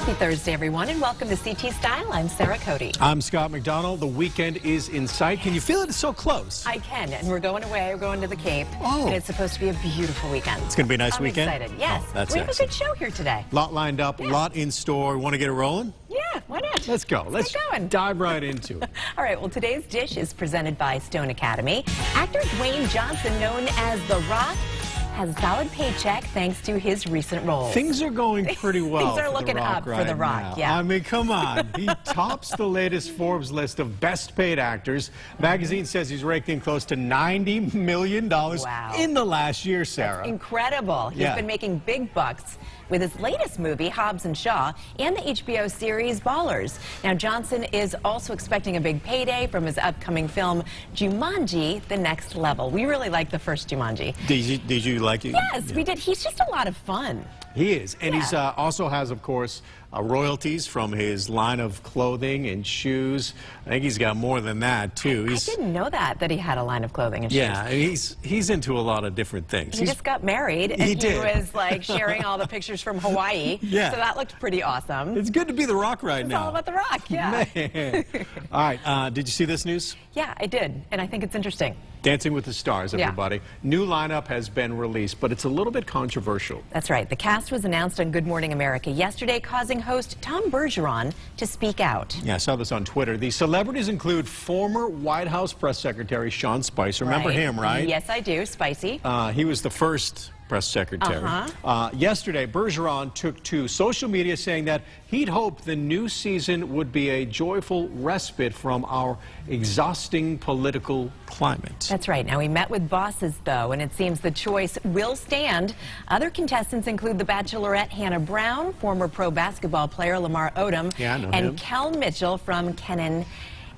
Happy Thursday, everyone, and welcome to CT Style. I'm Sarah Cody. I'm Scott McDonald. The weekend is in sight. Can you feel it? It's so close. I can, and we're going away. We're going to the Cape. Oh. And it's supposed to be a beautiful weekend. It's going to be a nice weekend? I'm excited. Yes. Oh, that's we have excellent. a good show here today. A lot lined up, a lot in store. Want to get it rolling? Yeah, why not? Let's go. Let's get going. Dive right into it. All right, well, today's dish is presented by Stone Academy. Actor Dwayne Johnson, known as The Rock, has a solid paycheck thanks to his recent roles. Things are going pretty well. Things are looking up for The Rock, yeah. I mean, come on. He tops the latest Forbes list of best paid actors. Magazine says he's raked in close to $90 million in the last year, Sarah. That's incredible. He's been making big bucks with his latest movie, Hobbs and Shaw, and the HBO series Ballers. Now, Johnson is also expecting a big payday from his upcoming film, Jumanji: The Next Level. We really liked the first Jumanji. Did you like it? Yes, we did. He's just a lot of fun. He is. And he's also has, of course, royalties from his line of clothing and shoes. I think he's got more than that, too. I didn't know that he had a line of clothing and shoes. Yeah, he's into a lot of different things. He just got married, and he was like sharing all the pictures from Hawaii. Yeah. So that looked pretty awesome. It's good to be The Rock right now. It's all about The Rock, yeah. Man. All right, did you see this news? Yeah, I did, and I think it's interesting. Dancing with the Stars, everybody. Yeah. New lineup has been released, but it's a little bit controversial. That's right. The cast was announced on Good Morning America yesterday, causing host Tom Bergeron to speak out. Yeah, I saw this on Twitter. The celebrities include former White House Press Secretary Sean Spicer. Remember him, right? Yes, I do. Spicy. He was the first press secretary. Yesterday, Bergeron took to social media saying that he'd hoped the new season would be a joyful respite from our exhausting political climate. That's right. Now, he met with bosses, though, and it seems the choice will stand. Other contestants include the Bachelorette Hannah Brown, former pro basketball player Lamar Odom, and Kel Mitchell from Kenan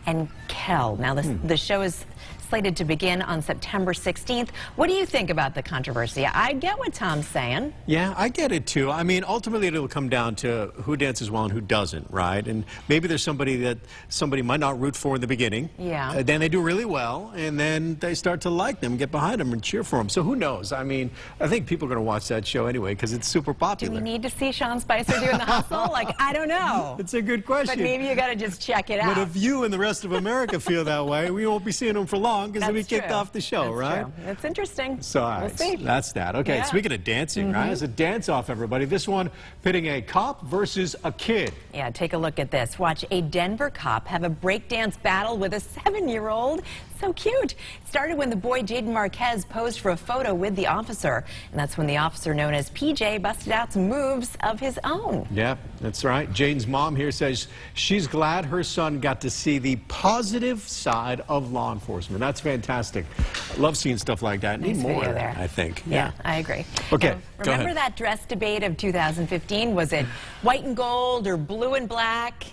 and Kel. Now, the show is slated to begin on September 16th. What do you think about the controversy? I get what Tom's saying. Yeah, I get it too. I mean, ultimately it'll come down to who dances well and who doesn't, right? And maybe there's somebody that somebody might not root for in the beginning. Yeah. Then they do really well, and then they start to like them, get behind them, and cheer for them. So who knows? I mean, I think people are going to watch that show anyway because it's super popular. Do we need to see Sean Spicer doing the hustle? Like, I don't know. It's a good question. But maybe you got to just check it out. But if you and the rest of America feel that way, we won't be seeing them for long because they'll be kicked off the show, right? True. That's interesting. So, we'll see. That's that. Okay, speaking of dancing, right? It's a dance-off, everybody. This one pitting a cop versus a kid. Yeah, take a look at this. Watch a Denver cop have a breakdance battle with a 7-year-old. So cute. It started when the boy Jaden Marquez posed for a photo with the officer, and that's when the officer known as PJ busted out some moves of his own. Yeah, that's right. Jaden's mom here says she's glad her son got to see the positive side of law enforcement. That's fantastic. Love seeing stuff like that. Need more of that, I think. Yeah, I agree. Okay, now, remember that dress debate of 2015? Was it white and gold or blue and black?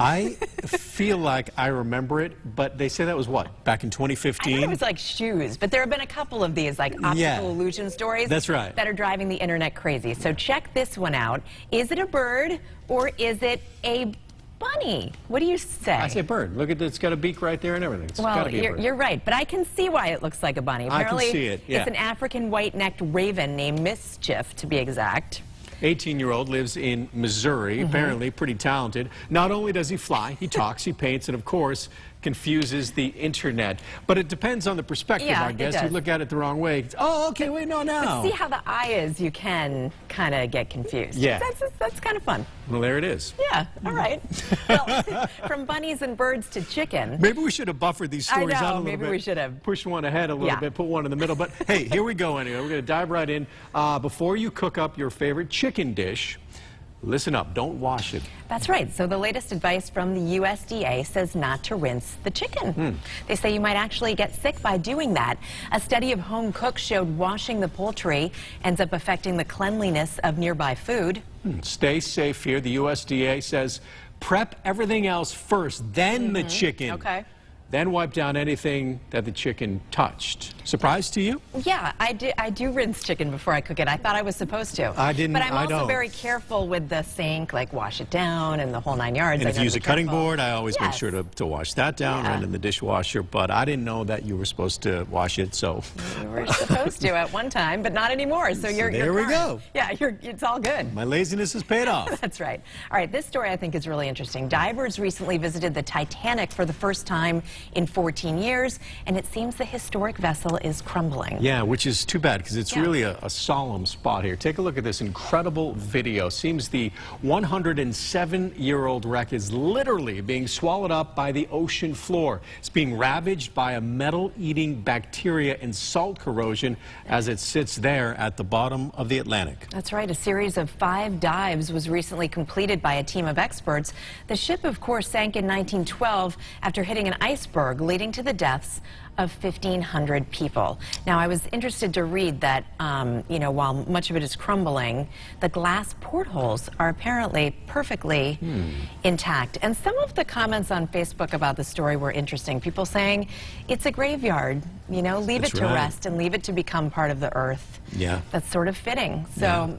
I feel like I remember it, but they say that was what, back in 2015? I thought it was like shoes, but there have been a couple of these like optical illusion stories that are driving the internet crazy. So check this one out. Is it a bird or is it a bunny? What do you say? I say bird. Look at it. It's got a beak right there and everything. It's gotta be a bird. You're right, but I can see why it looks like a bunny. Apparently, I can see it, it's an African white-necked raven named Mischief, to be exact. 18-year-old lives in Missouri, apparently pretty talented. Not only does he fly, he talks, he paints, and of course, confuses the internet. But it depends on the perspective, I guess. You look at it the wrong way. Oh, okay, wait, no, now. But see how the eye is, you can kind of get confused. Yeah. That's kind of fun. Well, there it is. Yeah, all right. Well, from bunnies and birds to chicken. Maybe we should have buffered these stories out a little bit. Maybe we should have. Pushed one ahead a little bit, put one in the middle. But hey, here we go anyway. We're going to dive right in. Before you cook up your favorite chicken dish, listen up, don't wash it. That's right. So the latest advice from the USDA says not to rinse the chicken. They say you might actually get sick by doing that. A study of home cooks showed washing the poultry ends up affecting the cleanliness of nearby food. Stay safe here. The USDA says prep everything else first, then the chicken. Okay. then wiped down anything that the chicken touched. Surprise to you? Yeah, I do rinse chicken before I cook it. I thought I was supposed to. I didn't. But I'm also don't. very careful with the sink, like wash it down and the whole 9 yards. And if you use a cutting board, I always make Yes. sure to wash that down, run in the dishwasher. But I didn't know that you were supposed to wash it, so. You were supposed to at one time, but not anymore. So you're there we go. Yeah, it's all good. My laziness has paid off. That's right. All right, this story I think is really interesting. Divers recently visited the Titanic for the first time in 14 years, and it seems the historic vessel is crumbling. Yeah, which is too bad because it's really a solemn spot here. Take a look at this incredible video. Seems the 107-year-old wreck is literally being swallowed up by the ocean floor. It's being ravaged by a metal-eating bacteria and salt corrosion as it sits there at the bottom of the Atlantic. That's right. A series of 5 dives was recently completed by a team of experts. The ship, of course, sank in 1912 after hitting an iceberg, leading to the deaths of 1,500 people. Now, I was interested to read that, you know, while much of it is crumbling, the glass portholes are apparently perfectly intact. And some of the comments on Facebook about the story were interesting. People saying, it's a graveyard, you know, leave it to rest and leave it to become part of the earth. Yeah. That's sort of fitting. So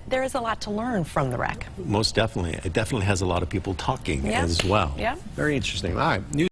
there is a lot to learn from the wreck. Most definitely. It definitely has a lot of people talking as well. Yeah. Very interesting. All right.